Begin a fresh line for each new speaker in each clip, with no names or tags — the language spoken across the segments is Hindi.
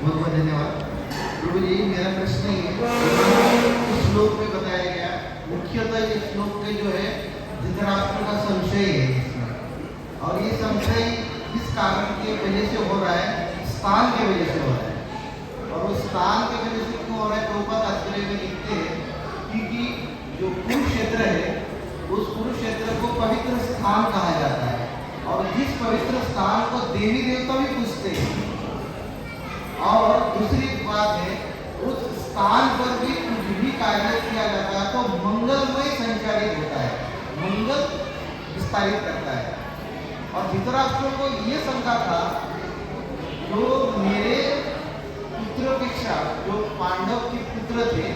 बहुत बहुत धन्यवाद। प्रभु जी, मेरा प्रश्न ये है, इस श्लोक में बताया गया, मुख्यतः इस श्लोक में जो है धृतराष्ट्र का संशय है इसमें, और ये संशय इस कारण की वजह से हो रहा है, स्थान की वजह से हो रहा है। और उस स्थान की वजह से क्यों हो रहा है, प्रभुपाद तात्पर्य में लिखते हैं क्योंकि जो कुरुक्षेत्र है उस कुरुक्षेत्र को पवित्र स्थान कहा जाता है, और जिस पवित्र स्थान को देवी देवता भी पूजते हैं। और दूसरी बात है, उस स्थान पर भी कुछ भी कार्य किया जाता है तो मंगलमय संचालित होता है, मंगल विस्तारित करता है। और धृतराष्ट्र को ये शंका था, जो मेरे पुत्रोपेक्षा जो पांडव के पुत्र थे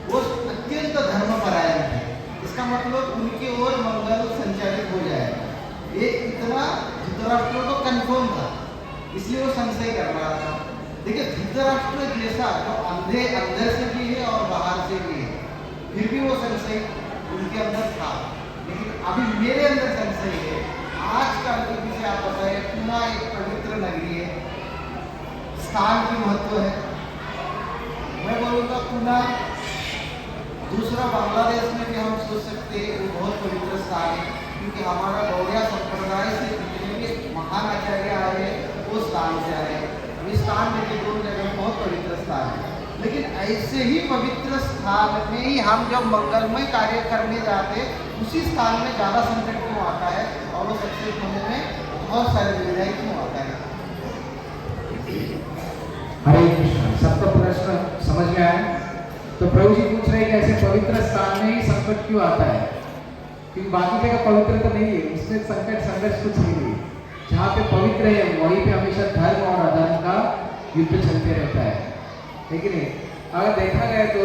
वो अत्यंत धर्मपरायण थे, इसका मतलब उनकी ओर मंगल संचालित हो जाएगा। ये इतना धृतराष्ट्र को कंफर्म था, इसलिए वो संशय कर रहा था। देखिए, धृतराष्ट्र जैसा जो अंधे अंदर से भी है और बाहर से भी है, फिर भी वो संशय उनके अंदर था। लेकिन अभी मेरे अंदर संशय है। आज का जिसे आप बताइए, पुणे एक पवित्र नगरी है, स्थान की महत्व है। मैं बोलूँगा पुणे, दूसरा बांग्लादेश में भी हम सोच सकते हैं, वो बहुत पवित्र स्थान है, क्योंकि हमारा गौड़िया संप्रदाय से जितने भी महान आचार्य आए हैं वो स्थान से आए। इस स्थान में भी दोनों जगह बहुत पवित्र स्थान है। लेकिन ऐसे ही पवित्र स्थान में ही हम जब मंगलमय कार्य करने जाते हैं, उसी स्थान में ज़्यादा संकट क्यों आता है और वो सक्सेस होने में बहुत सारी दुविधाएं क्यों आता है?
हरे कृष्ण। सबका प्रश्न समझ में आया? तो प्रभु जी पूछ रहे हैं कि ऐसे पवित्र स्थान में ही संकट क्यों आता है? क्योंकि बाकी जगह पवित्र तो नहीं है, उसमें संकट संघर्ष कुछ नहीं है। जहाँ पे पवित्र है वहीं पे हमेशा धर्म और अधर्म का युद्ध चलते रहता है कि नहीं? अगर देखा जाए तो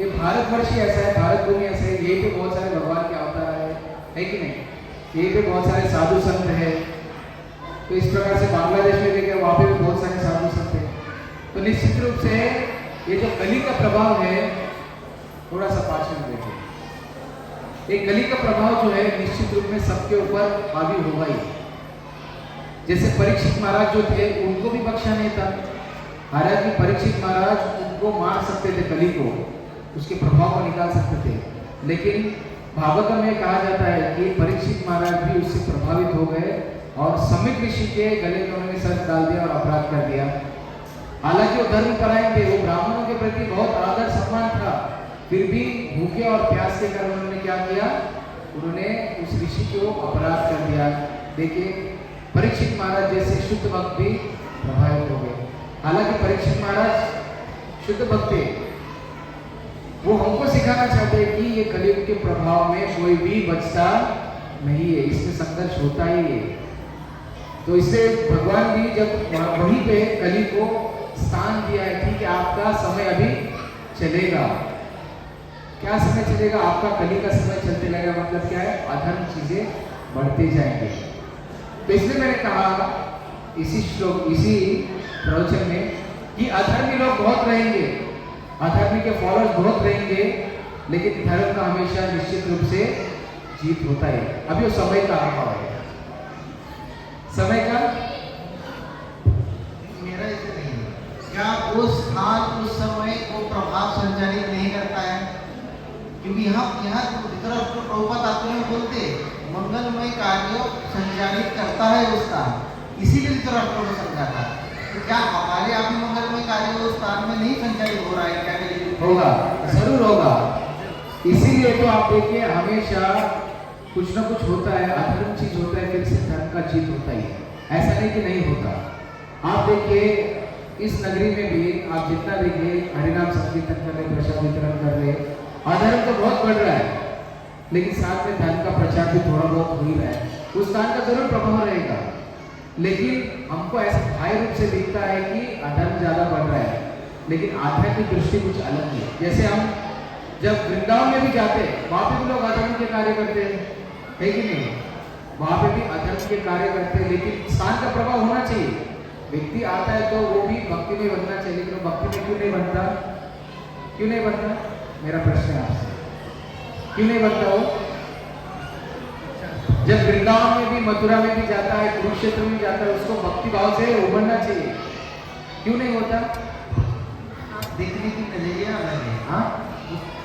ये भारतवर्ष ही ऐसा है, भारत भूमि ऐसा है, यहीं पे बहुत सारे भगवान के अवतार है कि नहीं? यहीं पे बहुत सारे साधु संत है। तो इस प्रकार से बांग्लादेश में देखें, वहाँ पे भी बहुत सारे साधु संत है। तो निश्चित रूप से ये जो कली का प्रभाव है, थोड़ा सा पास में देखें, एक कली का प्रभाव जो है निश्चित रूप में सबके ऊपर हावी होगा ही। जैसे परीक्षित महाराज जो थे उनको भी बख्शा नहीं था, हालांकि परीक्षित महाराज उनको मार सकते थे, कली को, उसके प्रभाव को निकाल सकते थे, लेकिन भागवत में कहा जाता है कि परीक्षित महाराज भी उससे प्रभावित हो गए और समित ऋषि के गले में उन्होंने सर डाल दिया और अपराध कर दिया। हालांकि वो धर्मपरायण थे, वो ब्राह्मणों के प्रति बहुत आदर सम्मान था, फिर भी भूखे और प्यास के कारण उन्होंने क्या किया, उन्होंने उस ऋषि को अपराध कर दिया। देखिए, परीक्षित महाराज जैसे शुद्ध भक्त भी प्रभावित हो गए। हालांकि परीक्षित महाराज शुद्ध भक्त थे, वो हमको सिखाना चाहते हैं कि ये कलयुग के प्रभाव में कोई भी बचता नहीं है, इसमें संघर्ष होता ही है। तो इससे भगवान भी जब वहीं पे कली को स्थान दिया है, ठीक है आपका समय अभी चलेगा। क्या समय चलेगा? आपका कली का समय चलते लगेगा, मतलब क्या है, अधर्म चीजें बढ़ते जाएंगे। तो इसलिए मैंने कहा इसी श्लोक, इसी प्रवचन में कि अधर्मी लोग बहुत रहेंगे, अधर्मी के फॉलोअर्स बहुत रहेंगे, लेकिन धर्म का हमेशा निश्चित रूप से जीत होता है। अभी वो समय का अभाव है, समय का।
मेरा ऐसे नहीं है, क्या वो स्थान उस समय वो प्रभाव संचालित नहीं करता है? क्योंकि यहाँ धृतराष्ट्र प्रभुपाद तात्पर्य में बोलते मंगलमय कार्य संचालित करता है उस स्थान, इसीलिए धृतराष्ट्र को समझा था। तो क्या हमारे यहाँ भी मंगलमय कार्य उस स्थान में नहीं संचालित हो रहा है क्या?
होगा, जरूर होगा। इसीलिए तो आप देखिए हमेशा कुछ ना कुछ होता है, अधर्म चीज होता है, फिर से धर्म का जीत होता ही है। ऐसा नहीं कि नहीं होता। आप देखिए इस नगरी में भी आप जितना देखिए हरिनाम संकीर्तन कर रहे, प्रसाद वितरण कर रहे, अधर्म तो बहुत बढ़ रहा है, लेकिन साथ में धर्म का प्रचार भी थोड़ा बहुत हो ही रहा है। उस स्थान का जरूर प्रभाव रहेगा, लेकिन हमको ऐसा बाह्य रूप से दिखता है कि अधर्म ज्यादा बढ़ रहा है, लेकिन आध्यात्मिक दृष्टि कुछ अलग है। जैसे हम जब वृंदावन में भी जाते हैं, वहां पे भी लोग अधर्म के कार्य करते हैं, है कि नहीं? वहां पे भी अधर्म के कार्य करते हैं, लेकिन स्थान का प्रभाव होना चाहिए। व्यक्ति आता है तो वो भी भक्ति में बनना चाहिए, लेकिन वो भक्ति में क्यों नहीं बनता? क्यों नहीं बनता? मेरा प्रश्न है आपसे, क्यों नहीं बनता वो? जब वृंदावन में भी, मथुरा में भी जाता है, कुरुक्षेत्र में जाता है, उसको भक्ति भाव से उभरना चाहिए। क्यों नहीं होता?
देखने की नजरिया अलग है।
हाँ,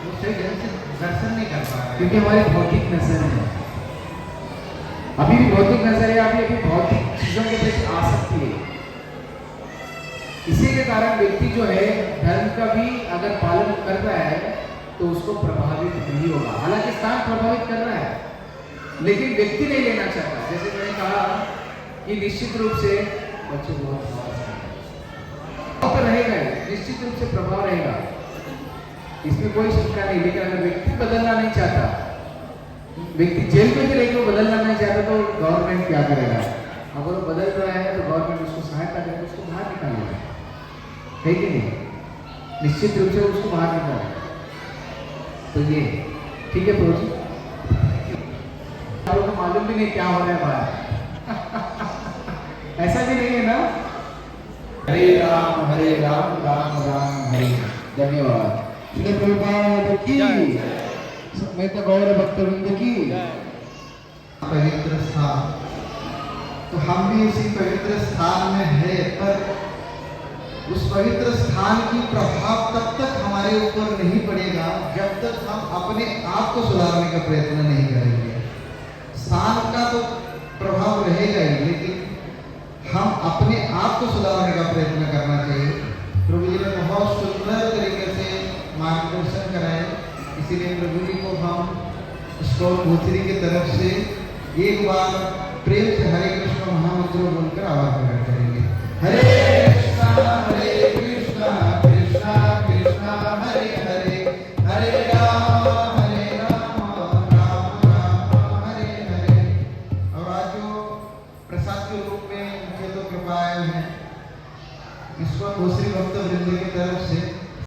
वो सही ढंग से दर्शन नहीं कर पा रहे।
क्योंकि हमारी भौतिक नजर है, अभी भी भौतिक नजर है, अभी भौतिक चीजों के प्रति आसक्ति है। इसी के कारण व्यक्ति जो है धर्म का भी अगर पालन कर रहा है तो उसको प्रभावित नहीं होगा। हालांकि स्थान प्रभावित कर रहा है, लेकिन व्यक्ति नहीं लेना चाहता। जैसे मैंने कहा कि निश्चित रूप से बच्चे बहुत तो रहेगा, निश्चित रूप से प्रभाव रहेगा, इसमें कोई शंका नहीं। लेकिन अगर व्यक्ति बदलना नहीं चाहता, व्यक्ति जेल में भी रहेगा, वो बदलना नहीं चाहता, तो गवर्नमेंट क्या करेगा? अगर वो बदल रहा है तो गवर्नमेंट उसको सहायता करेगा, उसको बाहर निकालेगा, है कि नहीं? निश्चित रूप से उसको बाहर निकालेगा। तो ये ठीक है प्रभु जी, आपको मालूम भी नहीं क्या हो रहा है बाहर। ऐसा भी नहीं है ना? हरे राम राम राम हरे। धन्यवाद। श्री प्रभुपाद की, मैं तो गौर भक्तवृंद की।
पवित्र स्थान, तो हम भी उसी पवित्र स्थान में है, पर उस पवित्र स्थान की प्रभाव तब तक हमारे ऊपर नहीं पड़ेगा जब तक हम अपने आप को सुधारने का प्रयत्न नहीं करेंगे। स्थान का तो प्रभाव रहेगा ही, लेकिन हम अपने आप को सुधारने का प्रयत्न करना चाहिए। प्रभु जी ने बहुत सुंदर तरीके से मार्गदर्शन कराए, इसीलिए प्रभु जी को हम स्टोर भूतरी की तरफ से एक बार प्रेम से हरे कृष्ण महामंत्र बोलकर आवाज प्रकट करेंगे। हरे कृष्णा कृष्णा कृष्णा हरे हरे, हरे राम राम राम हरे हरे। और आज जो प्रसाद के रूप में मुझे तो कृपा आए हैं विश्व भूश्री भक्त वृंद की तरफ से,